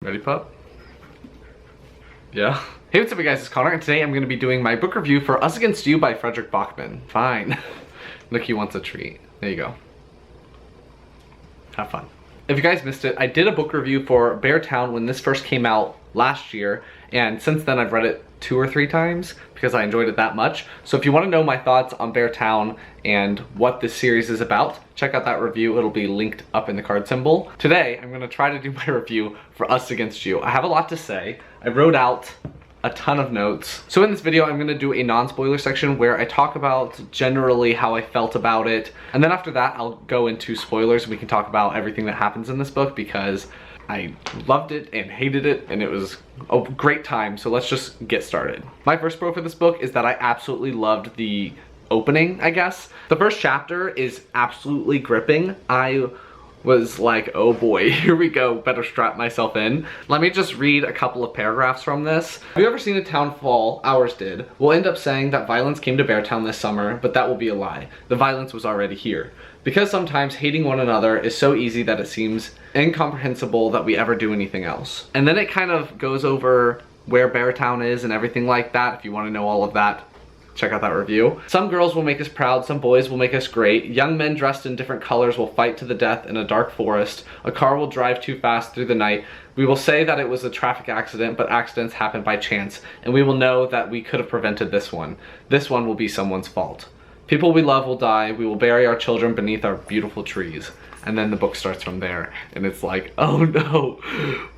Ready, pup? Yeah. Hey, what's up, you guys? It's Connor, and today I'm going to be doing my book review for Us Against You by Fredrik Backman. Fine. Nookie wants a treat. There you go. Have fun. If you guys missed it, I did a book review for Beartown when this first came out last year, and since then I've read it 2 or 3 times because I enjoyed it that much. So if you want to know my thoughts on Beartown and what this series is about, check out that review. It'll be linked up in the card symbol. Today, I'm going to try to do my review for Us Against You. I have a lot to say. I wrote out a ton of notes. So in this video, I'm going to do a non-spoiler section where I talk about generally how I felt about it. And then after that, I'll go into spoilers and we can talk about everything that happens in this book because I loved it and hated it and it was a great time. So let's just get started. My first pro for this book is that I absolutely loved the opening, I guess. The first chapter is absolutely gripping. I was like, oh boy, here we go, better strap myself in. Let me just read a couple of paragraphs from this. Have you ever seen a town fall? Ours did. We'll end up saying that violence came to Beartown this summer, but that will be a lie. The violence was already here. Because sometimes hating one another is so easy that it seems incomprehensible that we ever do anything else. And then it kind of goes over where Beartown is and everything like that. If you want to know all of that, check out that review. Some girls will make us proud, some boys will make us great. Young men dressed in different colors will fight to the death in a dark forest. A car will drive too fast through the night. We will say that it was a traffic accident, but accidents happen by chance, and we will know that we could have prevented this one. This one will be someone's fault. People we love will die. We will bury our children beneath our beautiful trees. And then the book starts from there, and it's like, oh no,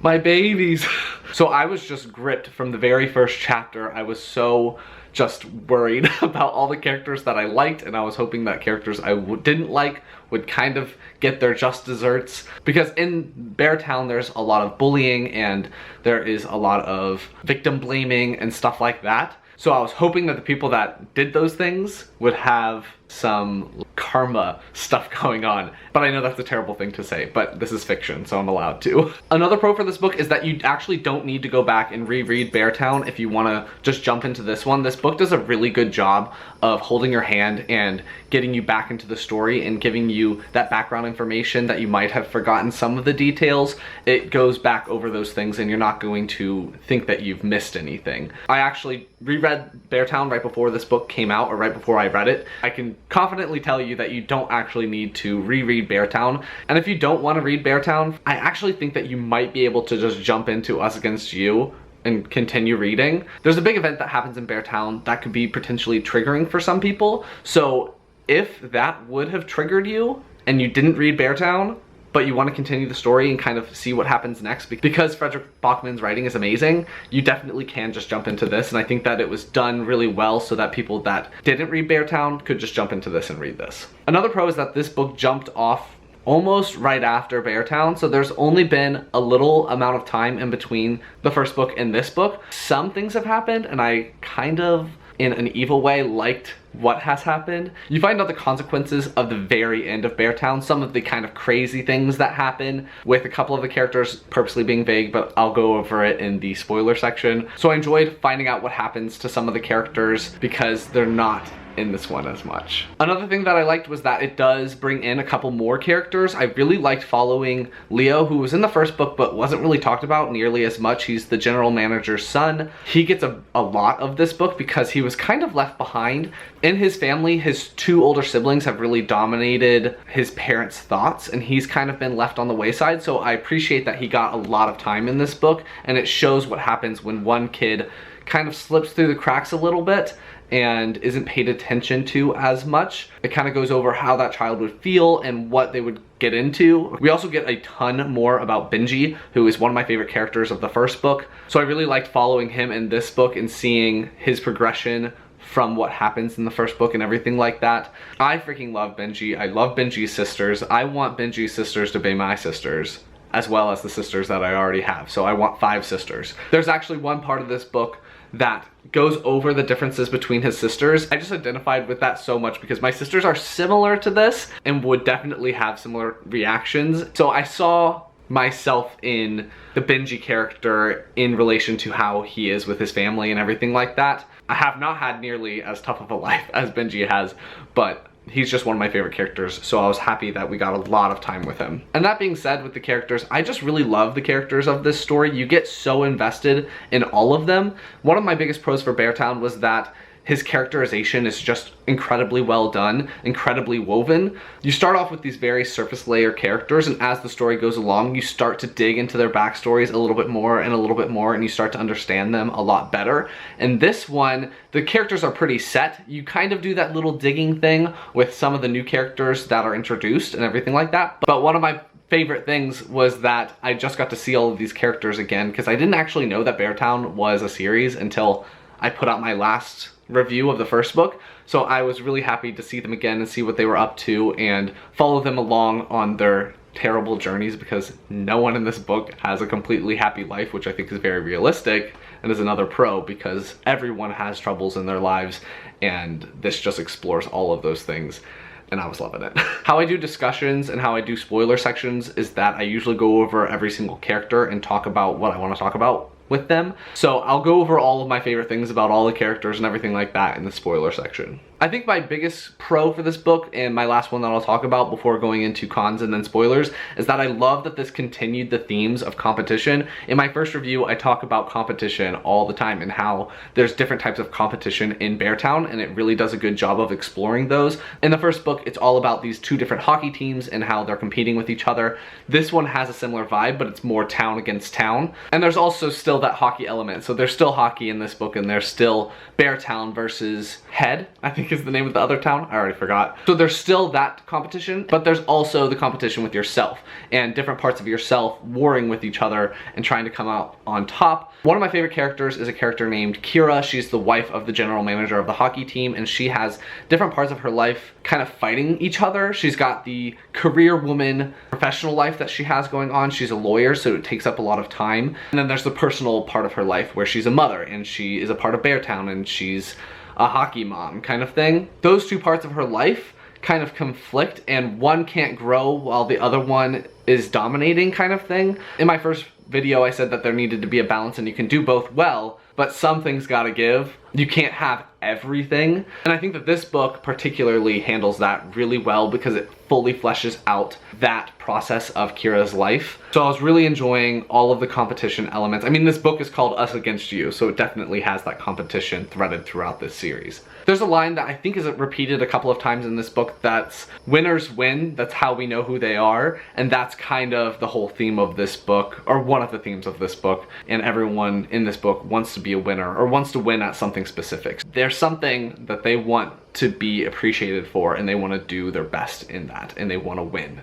my babies. So I was just gripped from the very first chapter. I was so just worried about all the characters that I liked, and I was hoping that characters I didn't like would kind of get their just desserts. Because in Beartown, there's a lot of bullying, and there is a lot of victim blaming and stuff like that. So I was hoping that the people that did those things would have some karma stuff going on. But I know that's a terrible thing to say, but this is fiction, so I'm allowed to. Another pro for this book is that you actually don't need to go back and reread Beartown if you want to just jump into this one. This book does a really good job of holding your hand and getting you back into the story and giving you that background information that you might have forgotten some of the details. It goes back over those things and you're not going to think that you've missed anything. I actually reread Beartown right before this book came out, or right before I read it. I can confidently tell you that you don't actually need to reread Beartown. And if you don't want to read Beartown, I actually think that you might be able to just jump into Us Against You and continue reading. There's a big event that happens in Beartown that could be potentially triggering for some people. So if that would have triggered you and you didn't read Beartown, but you want to continue the story and kind of see what happens next, because Fredrik Backman's writing is amazing, you definitely can just jump into this. And I think that it was done really well so that people that didn't read Beartown could just jump into this and read this. Another pro is that this book jumped off almost right after Beartown, so there's only been a little amount of time in between the first book and this book. Some things have happened, and I kind of, in an evil way, liked what has happened. You find out the consequences of the very end of Beartown, some of the kind of crazy things that happen with a couple of the characters purposely being vague, but I'll go over it in the spoiler section. So I enjoyed finding out what happens to some of the characters because they're not in this one as much. Another thing that I liked was that it does bring in a couple more characters. I really liked following Leo, who was in the first book but wasn't really talked about nearly as much. He's the general manager's son. He gets a lot of this book because he was kind of left behind. In his family, his 2 older siblings have really dominated his parents' thoughts, and he's kind of been left on the wayside. So I appreciate that he got a lot of time in this book, and it shows what happens when one kid kind of slips through the cracks a little bit and isn't paid attention to as much. It kind of goes over how that child would feel and what they would get into. We also get a ton more about Benji, who is one of my favorite characters of the first book. So I really liked following him in this book and seeing his progression from what happens in the first book and everything like that. I freaking love Benji. I love Benji's sisters. I want Benji's sisters to be my sisters, as well as the sisters that I already have. So I want 5 sisters. There's actually one part of this book that goes over the differences between his sisters. I just identified with that so much because my sisters are similar to this and would definitely have similar reactions. So I saw myself in the Benji character in relation to how he is with his family and everything like that. I have not had nearly as tough of a life as Benji has, but he's just one of my favorite characters, so I was happy that we got a lot of time with him. And that being said, with the characters, I just really love the characters of this story. You get so invested in all of them. One of my biggest pros for Beartown was that his characterization is just incredibly well done, incredibly woven. You start off with these very surface layer characters, and as the story goes along, you start to dig into their backstories a little bit more and a little bit more, and you start to understand them a lot better. And this one, the characters are pretty set. You kind of do that little digging thing with some of the new characters that are introduced and everything like that. But one of my favorite things was that I just got to see all of these characters again, because I didn't actually know that Beartown was a series until I put out my last review of the first book. So I was really happy to see them again and see what they were up to and follow them along on their terrible journeys, because no one in this book has a completely happy life, which I think is very realistic and is another pro, because everyone has troubles in their lives, and this just explores all of those things. And I was loving it. How I do discussions and how I do spoiler sections is that I usually go over every single character and talk about what I want to talk about with them. So I'll go over all of my favorite things about all the characters and everything like that in the spoiler section. I think my biggest pro for this book, and my last one that I'll talk about before going into cons and then spoilers, is that I love that this continued the themes of competition. In my first review, I talk about competition all the time and how there's different types of competition in Beartown, and it really does a good job of exploring those. In the first book, it's all about these two different hockey teams and how they're competing with each other. This one has a similar vibe, but it's more town against town. And there's also still that hockey element. So there's still hockey in this book, and there's still Beartown versus Head, I think is the name of the other town. I already forgot. So there's still that competition, but there's also the competition with yourself and different parts of yourself warring with each other and trying to come out on top. One of my favorite characters is a character named Kira. She's the wife of the general manager of the hockey team, and she has different parts of her life kind of fighting each other. She's got the career woman professional life that she has going on. She's a lawyer, so it takes up a lot of time. And then there's the personal part of her life where she's a mother and she is a part of Beartown and she's a hockey mom kind of thing. Those two parts of her life kind of conflict, and one can't grow while the other one is dominating kind of thing. In my first video, I said that there needed to be a balance, and you can do both well, but some things gotta give. You can't have everything. And I think that this book particularly handles that really well because it fully fleshes out that process of Kira's life. So I was really enjoying all of the competition elements. I mean, this book is called Us Against You, so it definitely has that competition threaded throughout this series. There's a line that I think is repeated a couple of times in this book that's winners win, that's how we know who they are, and that's kind of the whole theme of this book, or one of the themes of this book, and everyone in this book wants to be a winner or wants to win at something specific. There's something that they want to be appreciated for, and they want to do their best in that, and they want to win.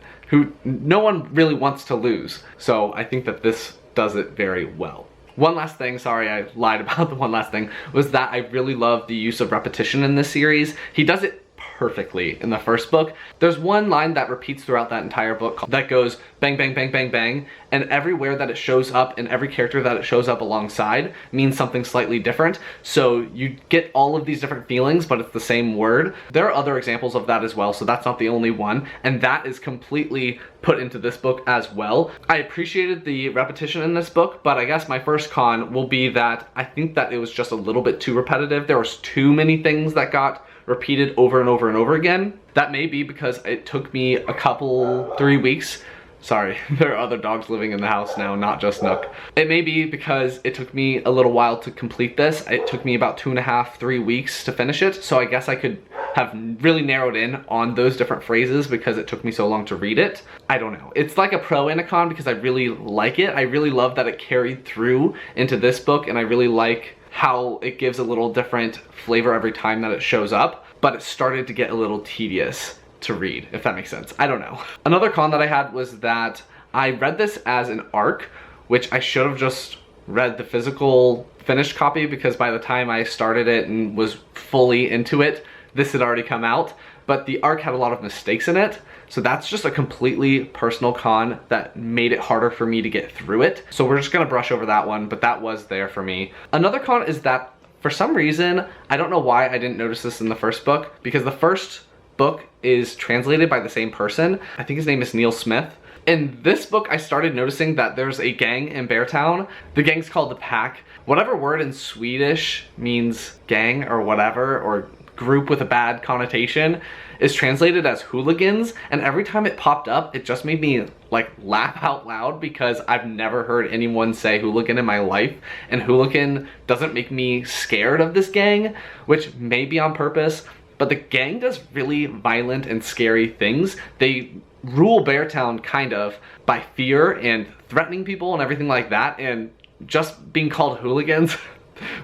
No one really wants to lose, so I think that this does it very well. One last thing, sorry I lied about the one last thing, was that I really love the use of repetition in this series. He does it perfectly in the first book. There's one line that repeats throughout that entire book that goes bang, bang, bang, bang, bang, and everywhere that it shows up and every character that it shows up alongside means something slightly different. So you get all of these different feelings, but it's the same word. There are other examples of that as well, so that's not the only one, and that is completely put into this book as well. I appreciated the repetition in this book, but I guess my first con will be that I think that it was just a little bit too repetitive. There was too many things that got repeated over and over and over again. That may be because it took me a couple, 3 weeks. Sorry, there are other dogs living in the house now, not just Nook. It may be because it took me a little while to complete this. It took me about 2.5, 3 weeks to finish it, so I guess I could have really narrowed in on those different phrases because it took me so long to read it. I don't know. It's like a pro and a con because I really like it. I really love that it carried through into this book, and I really like how it gives a little different flavor every time that it shows up, but it started to get a little tedious to read, if that makes sense. I don't know. Another con that I had was that I read this as an arc, which I should have just read the physical finished copy, because by the time I started it and was fully into it, this had already come out, but the arc had a lot of mistakes in it. So that's just a completely personal con that made it harder for me to get through it. So we're just gonna brush over that one, but that was there for me. Another con is that for some reason, I don't know why I didn't notice this in the first book, because the first book is translated by the same person. I think his name is Neil Smith. In this book, I started noticing that there's a gang in Beartown. The gang's called the Pack. Whatever word in Swedish means gang or whatever, or group with a bad connotation is translated as hooligans, and every time it popped up, it just made me like laugh out loud because I've never heard anyone say hooligan in my life, and hooligan doesn't make me scared of this gang, which may be on purpose, but the gang does really violent and scary things. They rule Beartown kind of by fear and threatening people and everything like that, and just being called hooligans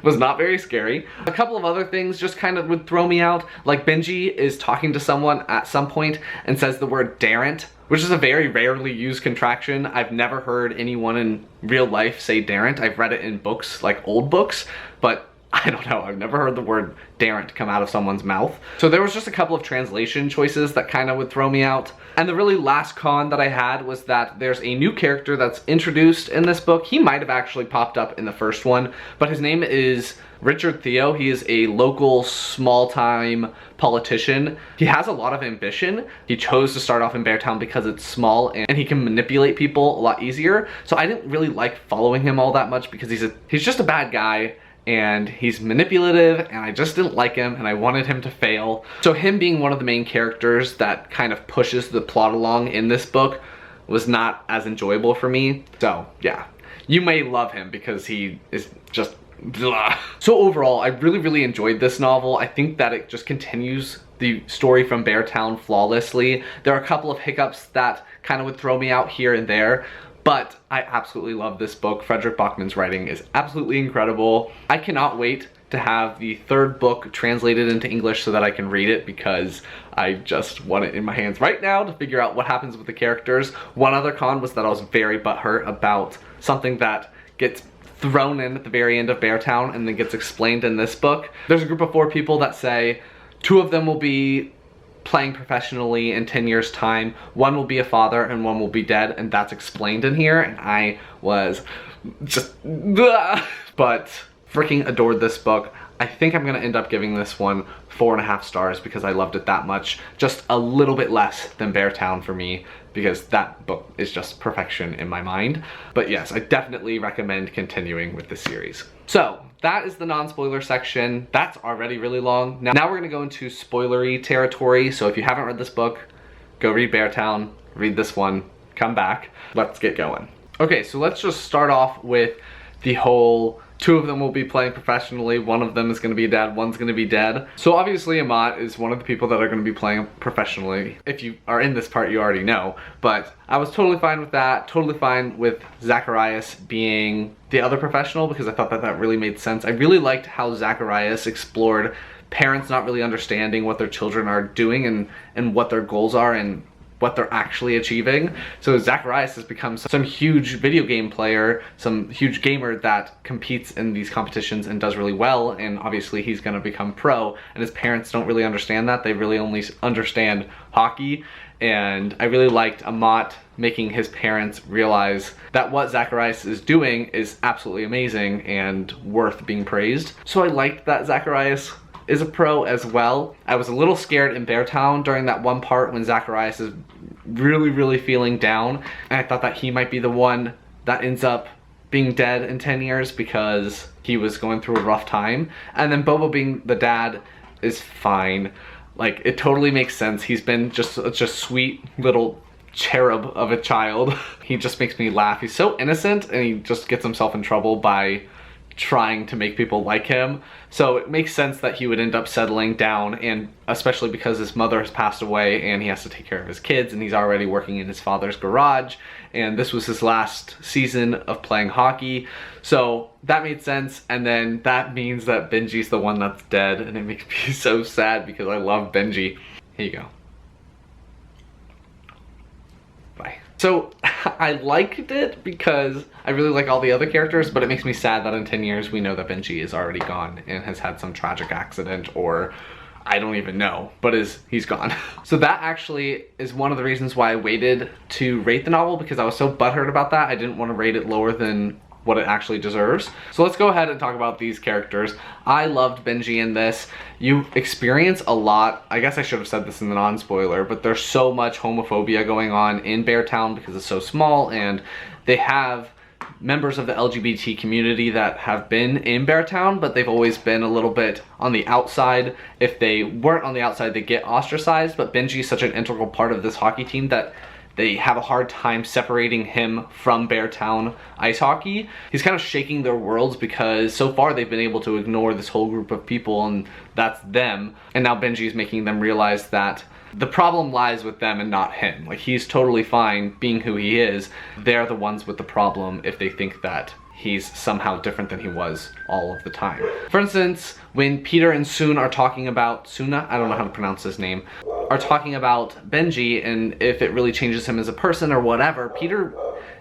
was not very scary. A couple of other things just kind of would throw me out, like Benji is talking to someone at some point and says the word daren't, which is a very rarely used contraction. I've never heard anyone in real life say daren't. I've read it in books, like old books, but I don't know, I've never heard the word daren't come out of someone's mouth. So there was just a couple of translation choices that kind of would throw me out. And the really last con that I had was that there's a new character that's introduced in this book. He might have actually popped up in the first one, but his name is Richard Theo. He is a local small-time politician. He has a lot of ambition. He chose to start off in Beartown because it's small and he can manipulate people a lot easier. So I didn't really like following him all that much because he's just a bad guy, and he's manipulative, and I just didn't like him, and I wanted him to fail. So him being one of the main characters that kind of pushes the plot along in this book was not as enjoyable for me. So yeah, you may love him because he is just blah. So overall, I really enjoyed this novel. I think that it just continues the story from Beartown flawlessly. There are a couple of hiccups that kind of would throw me out here and there, but I absolutely love this book. Fredrik Backman's writing is absolutely incredible. I cannot wait to have the third book translated into English so that I can read it, because I just want it in my hands right now to figure out what happens with the characters. One other con was that I was very butthurt about something that gets thrown in at the very end of Beartown and then gets explained in this book. There's a group of 4 people that say 2 of them will be playing professionally in 10 years time, 1 will be a father and 1 will be dead, and that's explained in here, and I was just but freaking adored this book. I think I'm gonna end up giving this one 4.5 stars because I loved it that much. Just a little bit less than Beartown for me, because that book is just perfection in my mind. But yes, I definitely recommend continuing with this series. So that is the non-spoiler section. That's already really long. Now we're gonna go into spoilery territory. So if you haven't read this book, go read Beartown, read this one, come back. Let's get going. Okay, so let's just start off with the whole 2 of them will be playing professionally, 1 of them is going to be dead, 1's going to be dead. So obviously Amat is one of the people that are going to be playing professionally. If you are in this part, you already know. But I was totally fine with that, totally fine with Zacharias being the other professional, because I thought that that really made sense. I really liked how Zacharias explored parents not really understanding what their children are doing and what their goals are and what they're actually achieving. So Zacharias has become some huge video game player, some huge gamer that competes in these competitions and does really well, and obviously he's gonna become pro, and his parents don't really understand that. They really only understand hockey, and I really liked Amat making his parents realize that what Zacharias is doing is absolutely amazing and worth being praised. So I liked that Zacharias is a pro as well. I was a little scared in Beartown during that one part when Zacharias is really feeling down, and I thought that he might be the one that ends up being dead in 10 years because he was going through a rough time. And then Bobo being the dad is fine. Like, it totally makes sense. He's been just such a sweet little cherub of a child. He just makes me laugh. He's so innocent, and he just gets himself in trouble by trying to make people like him. So it makes sense that he would end up settling down, and especially because his mother has passed away and he has to take care of his kids, and he's already working in his father's garage, and this was his last season of playing hockey. So that made sense, and then that means that Benji's the one that's dead, and it makes me so sad because I love Benji. Here you go. Bye. So I liked it because I really like all the other characters, but it makes me sad that in 10 years we know that Benji is already gone and has had some tragic accident, or I don't even know, but he's gone. So that actually is one of the reasons why I waited to rate the novel, because I was so butthurt about that. I didn't want to rate it lower than what it actually deserves. So let's go ahead and talk about these characters. I loved Benji in this. You experience a lot, I guess I should have said this in the non-spoiler, but there's so much homophobia going on in Beartown because it's so small, and they have members of the LGBT community that have been in Beartown, but they've always been a little bit on the outside. If they weren't on the outside, they get ostracized, but Benji is such an integral part of this hockey team that they have a hard time separating him from Beartown ice hockey. He's kind of shaking their worlds because so far they've been able to ignore this whole group of people and that's them. And now Benji is making them realize that the problem lies with them and not him. Like, he's totally fine being who he is. They're the ones with the problem if they think that he's somehow different than he was all of the time. For instance, when Peter and Soon are talking about, Suna, I don't know how to pronounce his name, are talking about Benji and if it really changes him as a person or whatever, Peter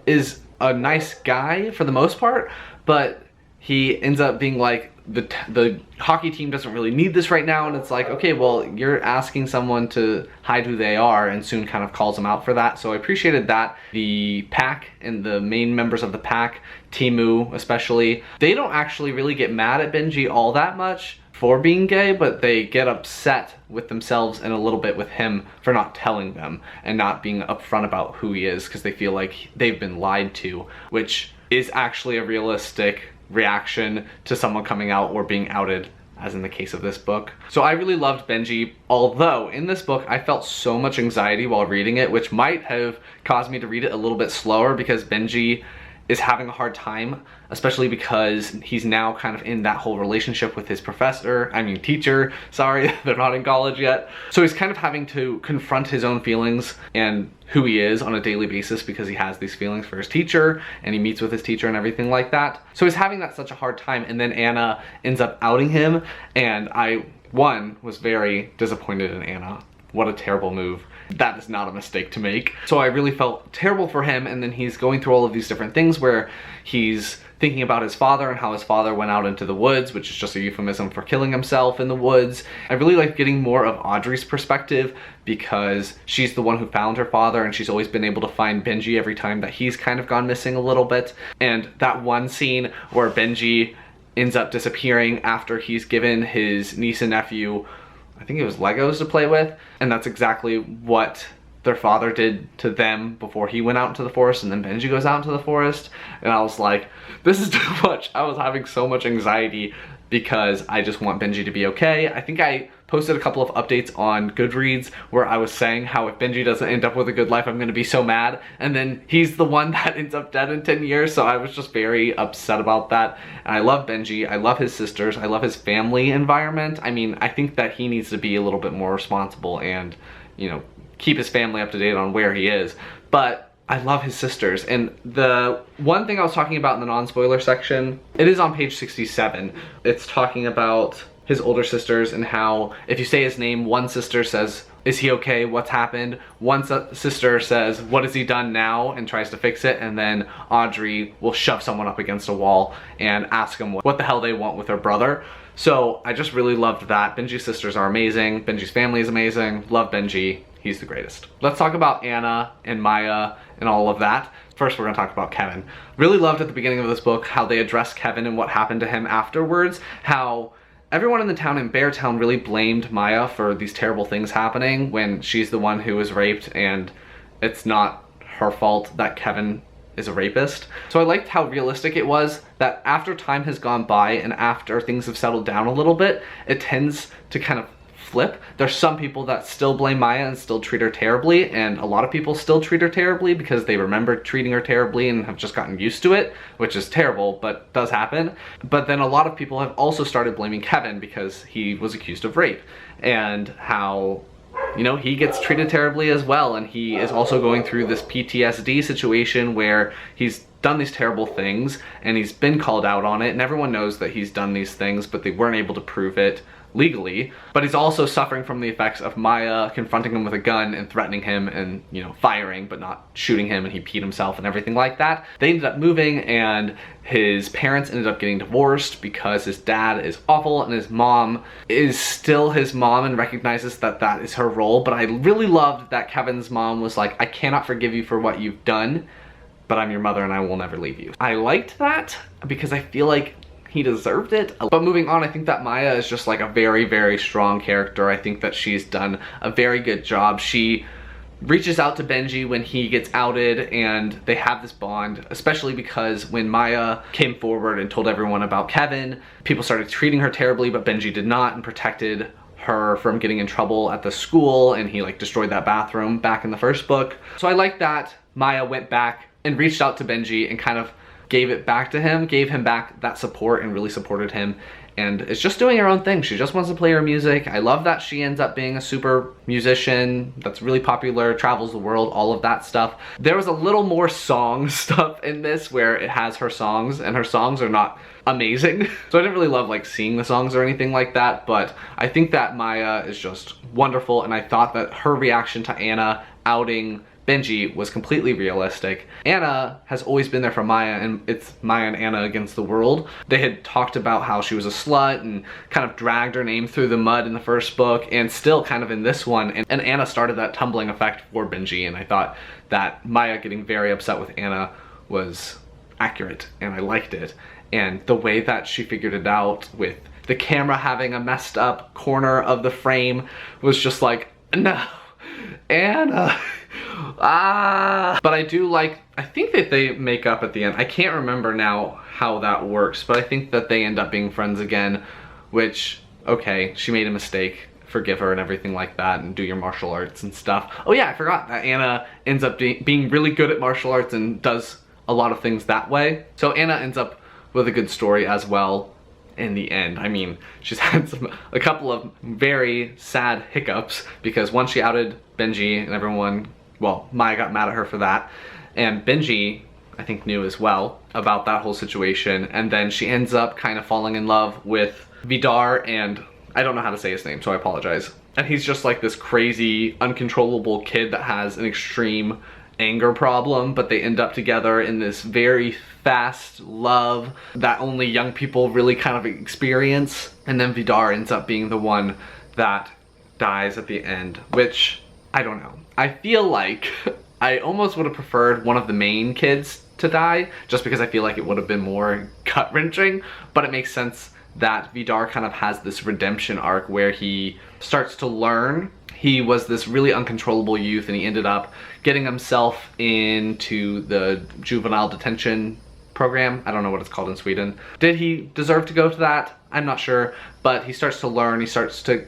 is a nice guy for the most part, but he ends up being like, the hockey team doesn't really need this right now, and it's like, okay, well, you're asking someone to hide who they are, and Soon kind of calls him out for that, so I appreciated that. The pack and the main members of the pack, Timu especially, they don't actually really get mad at Benji all that much for being gay, but they get upset with themselves and a little bit with him for not telling them and not being upfront about who he is because they feel like they've been lied to, which is actually a realistic reaction to someone coming out or being outed, as in the case of this book. So I really loved Benji, although in this book I felt so much anxiety while reading it, which might have caused me to read it a little bit slower because Benji is having a hard time, especially because he's now kind of in that whole relationship with his teacher, sorry, they're not in college yet. So he's kind of having to confront his own feelings and who he is on a daily basis because he has these feelings for his teacher and he meets with his teacher and everything like that. So he's having that such a hard time, and then Anna ends up outing him, and I, one, was very disappointed in Anna. What a terrible move. That is not a mistake to make. So I really felt terrible for him, and then he's going through all of these different things where he's thinking about his father and how his father went out into the woods, which is just a euphemism for killing himself in the woods. I really like getting more of Audrey's perspective because she's the one who found her father and she's always been able to find Benji every time that he's kind of gone missing a little bit. And that one scene where Benji ends up disappearing after he's given his niece and nephew, I think it was Legos to play with, and that's exactly what their father did to them before he went out into the forest, and then Benji goes out into the forest, and I was like, this is too much. I was having so much anxiety because I just want Benji to be okay. I think I posted a couple of updates on Goodreads where I was saying how if Benji doesn't end up with a good life, I'm gonna be so mad, and then he's the one that ends up dead in 10 years, so I was just very upset about that. And I love Benji, I love his sisters, I love his family environment. I mean, I think that he needs to be a little bit more responsible and, you know, keep his family up to date on where he is, but I love his sisters. And the one thing I was talking about in the non-spoiler section, it is on page 67. It's talking about his older sisters and how if you say his name, one sister says, is he okay? What's happened? One sister says, what has he done now? And tries to fix it. And then Audrey will shove someone up against a wall and ask them what the hell they want with their brother. So I just really loved that. Benji's sisters are amazing. Benji's family is amazing. Love Benji. He's the greatest. Let's talk about Anna and Maya and all of that. First, we're gonna talk about Kevin. Really loved at the beginning of this book how they addressed Kevin and what happened to him afterwards. How everyone in the town in Beartown really blamed Maya for these terrible things happening when she's the one who was raped, and it's not her fault that Kevin is a rapist. So I liked how realistic it was that after time has gone by and after things have settled down a little bit, it tends to kind of flip. There's some people that still blame Maya and still treat her terribly, and a lot of people still treat her terribly because they remember treating her terribly and have just gotten used to it, which is terrible, but does happen. But then a lot of people have also started blaming Kevin because he was accused of rape, and how, you know, he gets treated terribly as well, and he is also going through this PTSD situation where he's done these terrible things and he's been called out on it, and everyone knows that he's done these things, but they weren't able to prove it legally. But he's also suffering from the effects of Maya confronting him with a gun and threatening him and, you know, firing but not shooting him, and he peed himself and everything like that. They ended up moving, and his parents ended up getting divorced because his dad is awful and his mom is still his mom and recognizes that that is her role. But I really loved that Kevin's mom was like, I cannot forgive you for what you've done, but I'm your mother and I will never leave you. I liked that because I feel like he deserved it. But moving on, I think that Maya is just like a very, very strong character. I think that she's done a very good job. She reaches out to Benji when he gets outed, and they have this bond, especially because when Maya came forward and told everyone about Kevin, people started treating her terribly, but Benji did not and protected her from getting in trouble at the school, and he like destroyed that bathroom back in the first book. So I like that Maya went back and reached out to Benji and kind of gave it back to him, gave him back that support and really supported him. And is just doing her own thing. She just wants to play her music. I love that she ends up being a super musician that's really popular, travels the world, all of that stuff. There was a little more song stuff in this where it has her songs, and her songs are not amazing. So I didn't really love like seeing the songs or anything like that, but I think that Maya is just wonderful, and I thought that her reaction to Anna outing Benji was completely realistic. Anna has always been there for Maya, and it's Maya and Anna against the world. They had talked about how she was a slut and kind of dragged her name through the mud in the first book, and still kind of in this one. And Anna started that tumbling effect for Benji, and I thought that Maya getting very upset with Anna was accurate, and I liked it. And the way that she figured it out with the camera having a messed up corner of the frame was just like, no, Anna. But I do like, I think that they make up at the end. I can't remember now how that works, but I think that they end up being friends again, which, okay, she made a mistake, forgive her and everything like that, and do your martial arts and stuff. Oh yeah, I forgot that Anna ends up being really good at martial arts and does a lot of things that way. So Anna ends up with a good story as well in the end. I mean, she's had a couple of very sad hiccups, because once she outed Benji and everyone, well, Maya got mad at her for that, and Benji, I think, knew as well about that whole situation, and then she ends up kind of falling in love with Vidar, and I don't know how to say his name, so I apologize. And he's just like this crazy, uncontrollable kid that has an extreme anger problem, but they end up together in this very fast love that only young people really kind of experience. And then Vidar ends up being the one that dies at the end, which, I don't know. I feel like I almost would have preferred one of the main kids to die, just because I feel like it would have been more gut-wrenching, but it makes sense that Vidar kind of has this redemption arc where he starts to learn. He was this really uncontrollable youth, and he ended up getting himself into the juvenile detention program. I don't know what it's called in Sweden. Did he deserve to go to that? I'm not sure, but he starts to learn. He starts to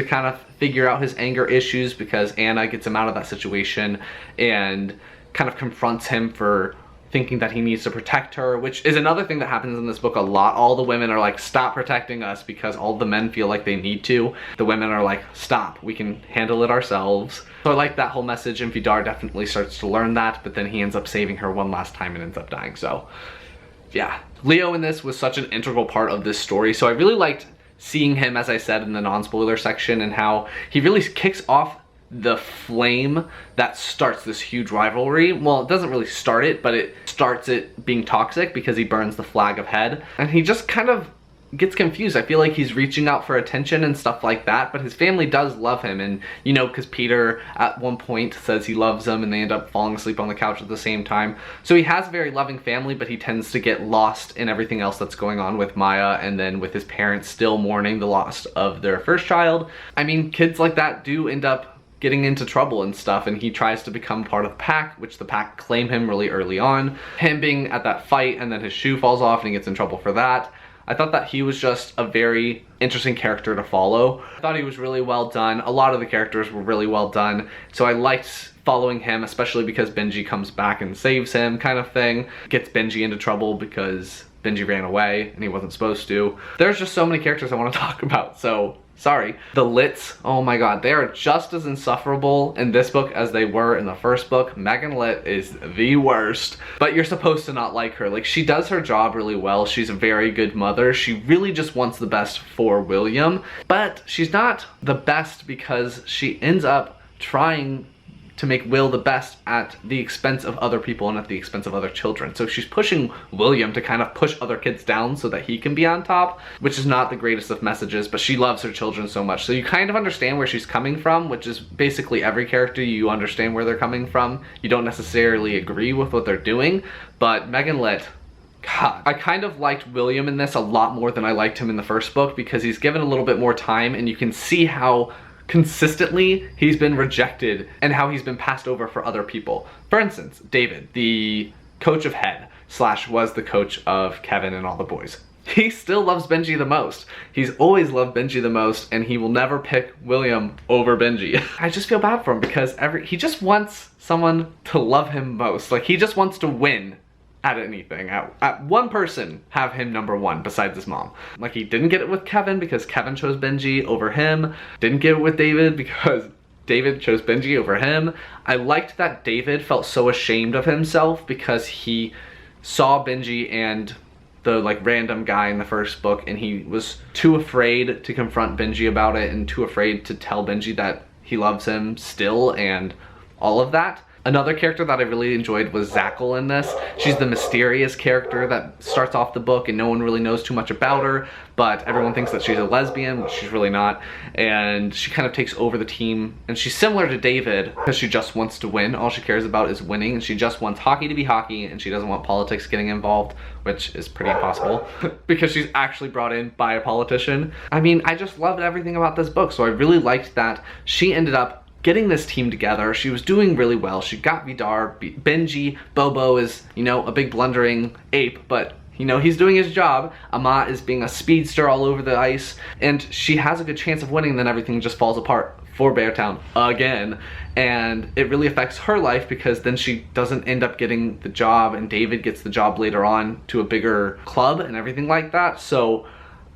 kind of figure out his anger issues, because Anna gets him out of that situation and kind of confronts him for thinking that he needs to protect her, which is another thing that happens in this book a lot. All the women are like, stop protecting us, because all the men feel like they need to. The women are like, stop, we can handle it ourselves. So I like that whole message, and Vidar definitely starts to learn that, but then he ends up saving her one last time and ends up dying. So yeah, Leo in this was such an integral part of this story. So I really liked seeing him, as I said, in the non-spoiler section, and how he really kicks off the flame that starts this huge rivalry. Well, it doesn't really start it, but it starts it being toxic, because he burns the flag of Head, and he just kind of gets confused. I feel like he's reaching out for attention and stuff like that, but his family does love him, and you know, because Peter at one point says he loves him, and they end up falling asleep on the couch at the same time. So he has a very loving family, but he tends to get lost in everything else that's going on with Maya, and then with his parents still mourning the loss of their first child. I mean, kids like that do end up getting into trouble and stuff, and he tries to become part of the pack, which the pack claim him really early on. Him being at that fight, and then his shoe falls off and he gets in trouble for that. I thought that he was just a very interesting character to follow. I thought he was really well done. A lot of the characters were really well done, so I liked following him, especially because Benji comes back and saves him, kind of thing. Gets Benji into trouble because Benji ran away and he wasn't supposed to. There's just so many characters I want to talk about, so sorry. The Lits, oh my god, they are just as insufferable in this book as they were in the first book. Megan Litt is the worst, but you're supposed to not like her. Like, she does her job really well. She's a very good mother. She really just wants the best for William, but she's not the best because she ends up trying to make Will the best at the expense of other people and at the expense of other children. So she's pushing William to kind of push other kids down so that he can be on top, which is not the greatest of messages, but she loves her children so much. So you kind of understand where she's coming from, which is basically every character. You understand where they're coming from. You don't necessarily agree with what they're doing, but Megan Litt, God, I kind of liked William in this a lot more than I liked him in the first book, because he's given a little bit more time, and you can see how consistently he's been rejected and how he's been passed over for other people. For instance, David, the coach of Head, / was the coach of Kevin and all the boys. He still loves Benji the most. He's always loved Benji the most, and he will never pick William over Benji. I just feel bad for him because he just wants someone to love him most. Like, he just wants to win at anything. At one person, have him number one besides his mom. Like, he didn't get it with Kevin because Kevin chose Benji over him. Didn't get it with David because David chose Benji over him. I liked that David felt so ashamed of himself because he saw Benji and the like random guy in the first book, and he was too afraid to confront Benji about it and too afraid to tell Benji that he loves him still and all of that. Another character that I really enjoyed was Zackle in this. She's the mysterious character that starts off the book and no one really knows too much about her, but everyone thinks that she's a lesbian, which she's really not. And she kind of takes over the team, and she's similar to David because she just wants to win. All she cares about is winning, and she just wants hockey to be hockey, and she doesn't want politics getting involved, which is pretty impossible because she's actually brought in by a politician. I mean, I just loved everything about this book, so I really liked that she ended up getting this team together. She was doing really well. She got Vidar, Benji. Bobo is, you know, a big blundering ape, but you know, he's doing his job. Amat is being a speedster all over the ice, and she has a good chance of winning, then everything just falls apart for Beartown again. And it really affects her life because then she doesn't end up getting the job, and David gets the job later on to a bigger club and everything like that. So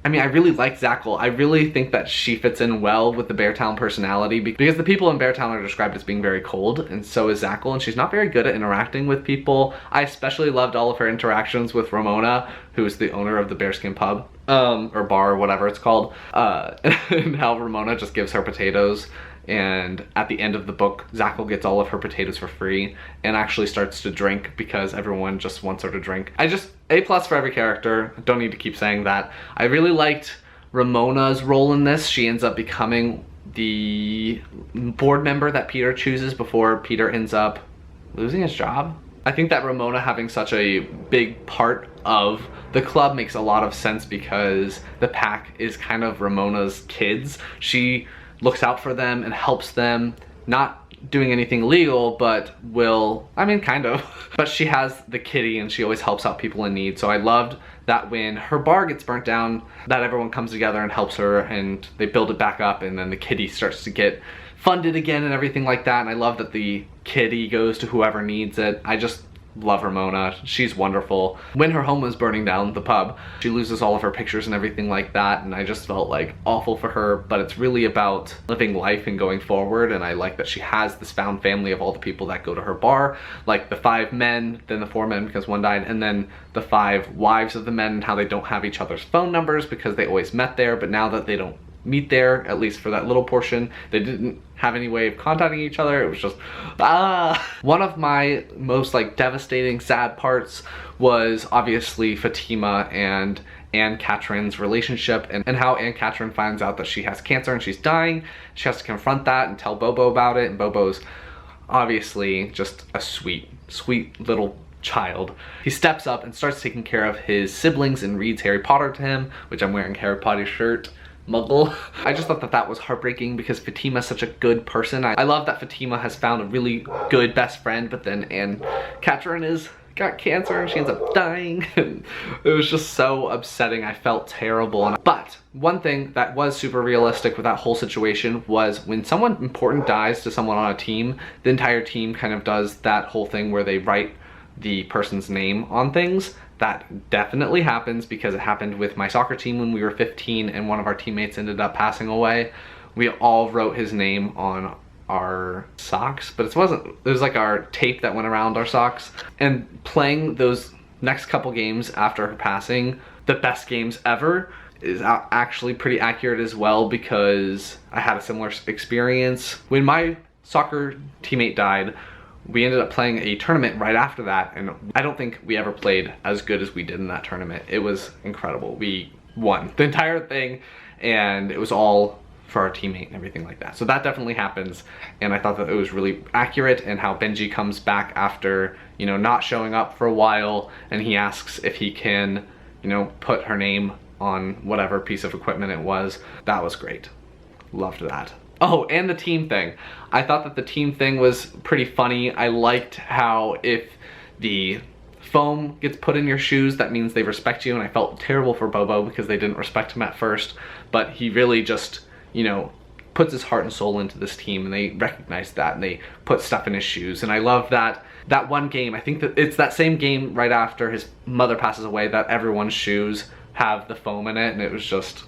I mean, I really like Zackle. I really think that she fits in well with the Beartown personality because the people in Beartown are described as being very cold, and so is Zackle, and she's not very good at interacting with people. I especially loved all of her interactions with Ramona, who is the owner of the Bearskin Pub, or bar, or whatever it's called, and how Ramona just gives her potatoes. And at the end of the book, Zackle gets all of her potatoes for free and actually starts to drink because everyone just wants her to drink. A+ for every character. Don't need to keep saying that. I really liked Ramona's role in this. She ends up becoming the board member that Peter chooses before Peter ends up losing his job. I think that Ramona having such a big part of the club makes a lot of sense because the pack is kind of Ramona's kids. She looks out for them and helps them, not doing anything illegal, but kind of. But she has the kitty and she always helps out people in need. So I loved that when her bar gets burnt down, that everyone comes together and helps her and they build it back up, and then the kitty starts to get funded again and everything like that. And I love that the kitty goes to whoever needs it. I just love Ramona. She's wonderful. When her home was burning down, the pub, she loses all of her pictures and everything like that, and I just felt like awful for her, but it's really about living life and going forward. And I like that she has this found family of all the people that go to her bar, like the 5 men, then the 4 men because one died, and then the 5 wives of the men, and how they don't have each other's phone numbers because they always met there, but now that they don't meet there, at least for that little portion, they didn't have any way of contacting each other. It was just one of my most like devastating sad parts was obviously Fatima and Anne Catherine's relationship, and how Anne Catherine finds out that she has cancer and she's dying. She has to confront that and tell Bobo about it, and Bobo's obviously just a sweet little child. He steps up and starts taking care of his siblings and reads Harry Potter to him, which I'm wearing a Harry Potter shirt. Muggle. I just thought that that was heartbreaking because Fatima's such a good person. I love that Fatima has found a really good best friend, but then Anne Catherine got cancer and she ends up dying. It was just so upsetting. I felt terrible. But one thing that was super realistic with that whole situation was when someone important dies to someone on a team, the entire team kind of does that whole thing where they write the person's name on things. That definitely happens because it happened with my soccer team when we were 15 and one of our teammates ended up passing away. We all wrote his name on our socks, but it was like our tape that went around our socks. And playing those next couple games after her passing, the best games ever, is actually pretty accurate as well because I had a similar experience. When my soccer teammate died, we ended up playing a tournament right after that, and I don't think we ever played as good as we did in that tournament. It was incredible. We won the entire thing, and it was all for our teammate and everything like that. So that definitely happens, and I thought that it was really accurate, and how Benji comes back after, you know, not showing up for a while, and he asks if he can, you know, put her name on whatever piece of equipment it was. That was great. Loved that. Oh, and the team thing. I thought that the team thing was pretty funny. I liked how if the foam gets put in your shoes, that means they respect you, and I felt terrible for Bobo because they didn't respect him at first, but he really just, you know, puts his heart and soul into this team, and they recognize that, and they put stuff in his shoes. And I love that one game, I think that it's that same game right after his mother passes away, that everyone's shoes have the foam in it, and it was just,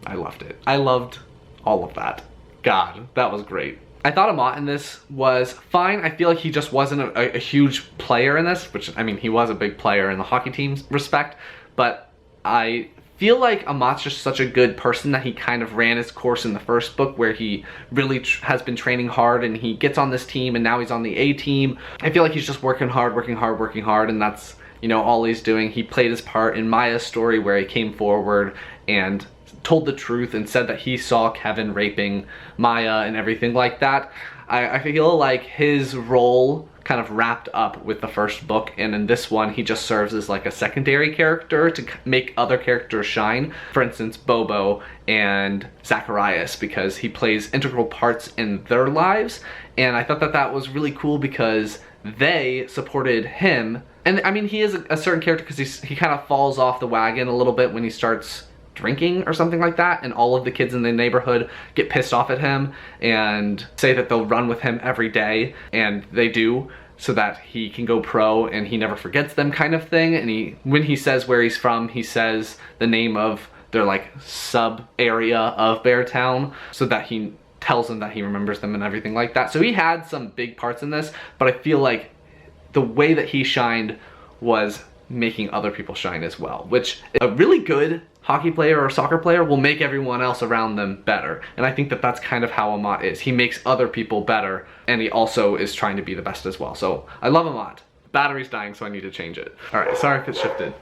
I loved it. I loved all of that. God, that was great. I thought Amat in this was fine. I feel like he just wasn't a huge player in this, which, I mean, he was a big player in the hockey team's respect, but I feel like Amat's just such a good person that he kind of ran his course in the first book, where he really has been training hard, and he gets on this team, and now he's on the A team. I feel like he's just working hard, and that's, you know, all he's doing. He played his part in Maya's story, where he came forward and told the truth and said that he saw Kevin raping Maya and everything like that. I feel like his role kind of wrapped up with the first book, and in this one he just serves as like a secondary character to make other characters shine. For instance, Bobo and Zacharias, because he plays integral parts in their lives, and I thought that that was really cool because they supported him. And I mean, he is a certain character because he kind of falls off the wagon a little bit when he starts drinking or something like that, and all of the kids in the neighborhood get pissed off at him and say that they'll run with him every day, and they do, so that he can go pro and he never forgets them, kind of thing. And when he says where he's from, he says the name of their like sub area of Beartown, so that he tells them that he remembers them and everything like that. So he had some big parts in this, but I feel like the way that he shined was making other people shine as well, which a really good hockey player or soccer player will make everyone else around them better. And I think that that's kind of how Amat is. He makes other people better, and he also is trying to be the best as well. So I love Amat. Battery's dying, so I need to change it. All right, sorry if it shifted.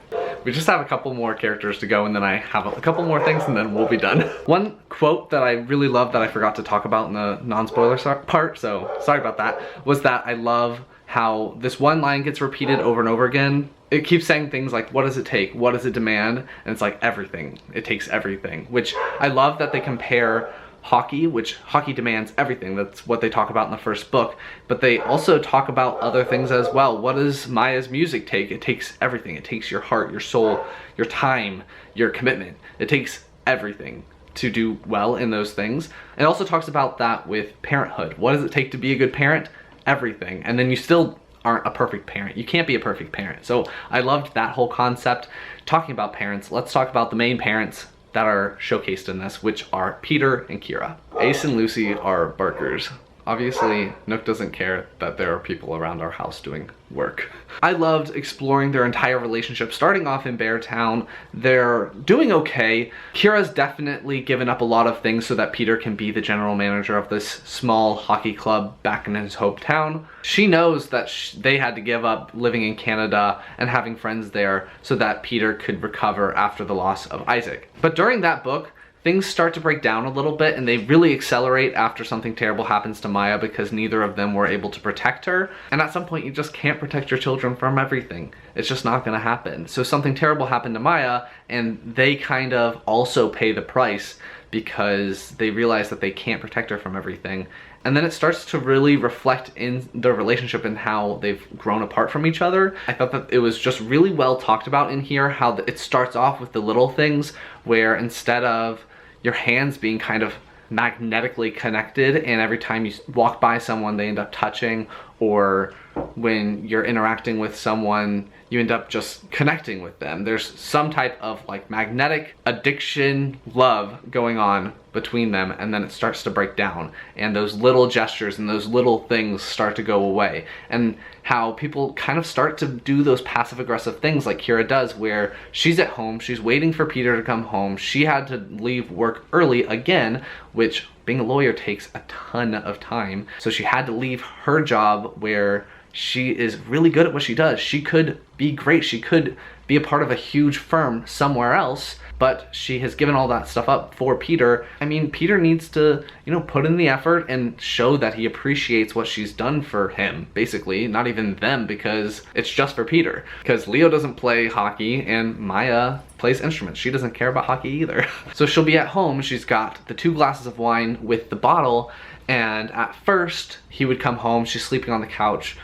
We just have a couple more characters to go, and then I have a couple more things, and then we'll be done. One quote that I really love that I forgot to talk about in the non-spoiler part, so sorry about that, was that I love how this one line gets repeated over and over again. It keeps saying things like, what does it take? What does it demand? And it's like, everything. It takes everything, which I love that they compare hockey, which hockey demands everything. That's what they talk about in the first book. But they also talk about other things as well. What does Maya's music take? It takes everything. It takes your heart, your soul, your time, your commitment. It takes everything to do well in those things. It also talks about that with parenthood. What does it take to be a good parent? Everything. And then you still aren't a perfect parent. You can't be a perfect parent. So I loved that whole concept. Talking about parents, let's talk about the main parents that are showcased in this, which are Peter and Kira. Ace and Lucy are Barkers. Obviously, Nook doesn't care that there are people around our house doing work. I loved exploring their entire relationship, starting off in Beartown. They're doing okay. Kira's definitely given up a lot of things so that Peter can be the general manager of this small hockey club back in his hometown. She knows that they had to give up living in Canada and having friends there so that Peter could recover after the loss of Isaac. But during that book, things start to break down a little bit, and they really accelerate after something terrible happens to Maya because neither of them were able to protect her. And at some point, you just can't protect your children from everything. It's just not gonna happen. So something terrible happened to Maya, and they kind of also pay the price because they realize that they can't protect her from everything. And then it starts to really reflect in their relationship and how they've grown apart from each other. I thought that it was just really well talked about in here, how it starts off with the little things where instead of your hands being kind of magnetically connected and every time you walk by someone they end up touching, or when you're interacting with someone you end up just connecting with them. There's some type of like magnetic addiction love going on between them, and then it starts to break down, and those little gestures and those little things start to go away, and how people kind of start to do those passive aggressive things like Kira does, where she's at home, she's waiting for Peter to come home. She had to leave work early again, which being a lawyer takes a ton of time, so she had to leave her job where she is really good at what she does. She could be great. She could be a part of a huge firm somewhere else, but she has given all that stuff up for Peter. I mean, Peter needs to, you know, put in the effort and show that he appreciates what she's done for him, basically. Not even them, because it's just for Peter. Because Leo doesn't play hockey and Maya plays instruments. She doesn't care about hockey either. So she'll be at home, she's got the 2 glasses of wine with the bottle, and at first he would come home, she's sleeping on the couch,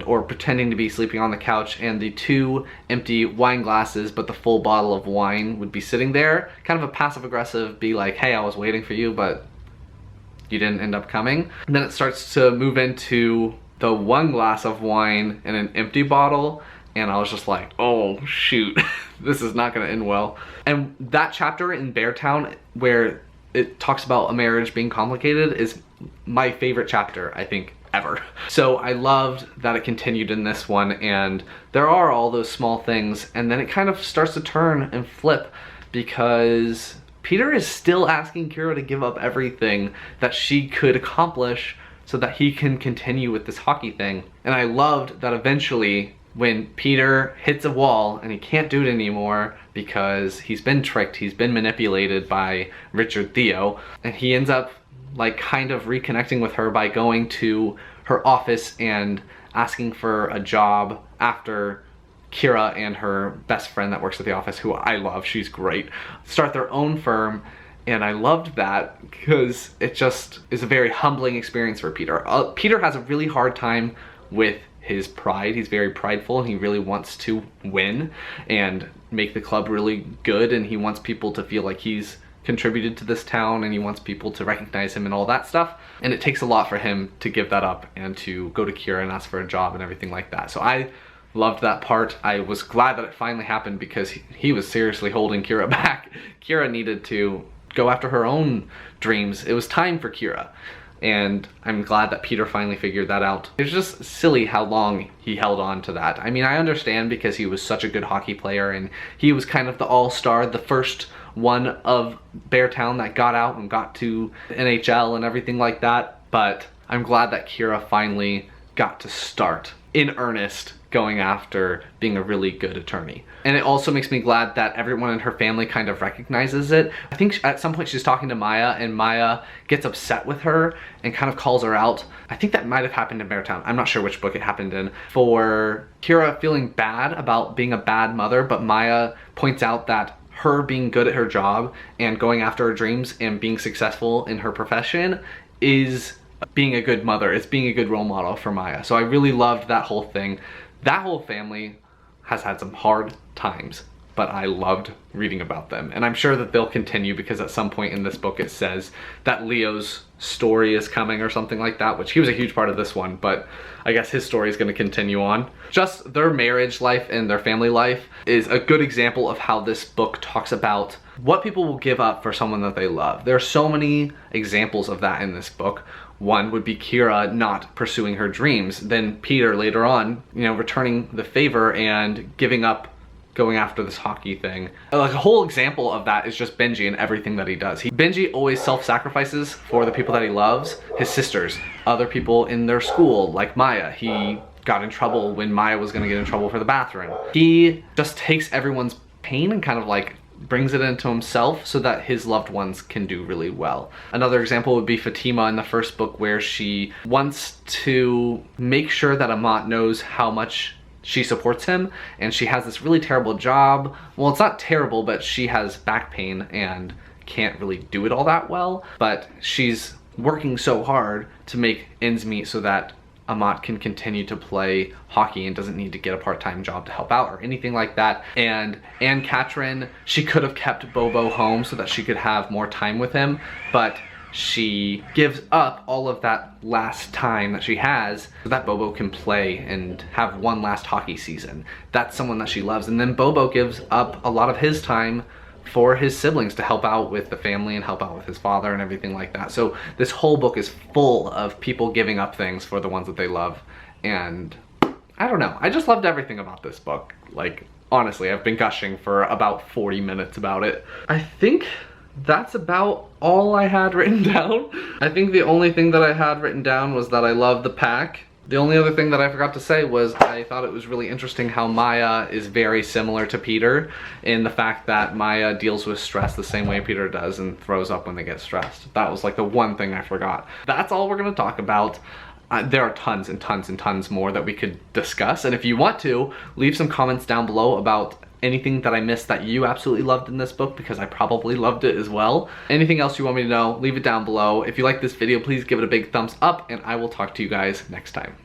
or pretending to be sleeping on the couch, and the 2 empty wine glasses but the full bottle of wine would be sitting there. Kind of a passive aggressive, be like, hey, I was waiting for you but you didn't end up coming. And then it starts to move into the 1 glass of wine and an empty bottle, and I was just like, oh shoot, this is not gonna end well. And that chapter in Beartown where it talks about a marriage being complicated is my favorite chapter, I think, ever. So I loved that it continued in this one, and there are all those small things, and then it kind of starts to turn and flip because Peter is still asking Kira to give up everything that she could accomplish so that he can continue with this hockey thing. And I loved that eventually when Peter hits a wall and he can't do it anymore because he's been tricked, he's been manipulated by Richard Theo, and he ends up like kind of reconnecting with her by going to her office and asking for a job after Kira and her best friend that works at the office, who I love, she's great, start their own firm. And I loved that because it just is a very humbling experience for Peter. Peter has a really hard time with his pride. He's very prideful and he really wants to win and make the club really good, and he wants people to feel like he's contributed to this town, and he wants people to recognize him and all that stuff. And it takes a lot for him to give that up and to go to Kira and ask for a job and everything like that. So I loved that part. I was glad that it finally happened because he was seriously holding Kira back. Kira needed to go after her own dreams. It was time for Kira. And I'm glad that Peter finally figured that out. It's just silly how long he held on to that. I mean, I understand because he was such a good hockey player and he was kind of the all-star, the first one of Beartown that got out and got to NHL and everything like that. But I'm glad that Kira finally got to start in earnest going after being a really good attorney. And it also makes me glad that everyone in her family kind of recognizes it. I think at some point she's talking to Maya and Maya gets upset with her and kind of calls her out. I think that might have happened in Beartown. I'm not sure which book it happened in. For Kira feeling bad about being a bad mother, but Maya points out that her being good at her job and going after her dreams and being successful in her profession is being a good mother. It's being a good role model for Maya. So I really loved that whole thing. That whole family has had some hard times, but I loved reading about them. And I'm sure that they'll continue because at some point in this book it says that Leo's story is coming or something like that, which he was a huge part of this one, but I guess his story is going to continue on. Just their marriage life and their family life is a good example of how this book talks about what people will give up for someone that they love. There are so many examples of that in this book. One would be Kira not pursuing her dreams, then Peter later on, you know, returning the favor and giving up going after this hockey thing. Like a whole example of that is just Benji and everything that he does. Benji always self-sacrifices for the people that he loves, his sisters, other people in their school, like Maya. He got in trouble when Maya was gonna get in trouble for the bathroom. He just takes everyone's pain and kind of like brings it into himself so that his loved ones can do really well. Another example would be Fatima in the first book, where she wants to make sure that Amat knows how much she supports him, and she has this really terrible job. Well, it's not terrible, but she has back pain and can't really do it all that well, but she's working so hard to make ends meet so that Amat can continue to play hockey and doesn't need to get a part-time job to help out or anything like that. And Katrin, she could have kept Bobo home so that she could have more time with him, but she gives up all of that last time that she has so that Bobo can play and have one last hockey season. That's someone that she loves. And then Bobo gives up a lot of his time for his siblings to help out with the family and help out with his father and everything like that. So this whole book is full of people giving up things for the ones that they love. And I don't know, I just loved everything about this book. Like, honestly, I've been gushing for about 40 minutes about it. I think that's about all I had written down. I think the only thing that I had written down was that I love the pack The only other thing that I forgot to say was I thought it was really interesting how Maya is very similar to Peter in the fact that Maya deals with stress the same way Peter does and throws up when they get stressed. That was like the one thing I forgot. That's all we're gonna talk about. There are tons and tons and tons more that we could discuss, and if you want to, leave some comments down below about anything that I missed that you absolutely loved in this book, because I probably loved it as well. Anything else you want me to know, leave it down below. If you like this video, please give it a big thumbs up, and I will talk to you guys next time.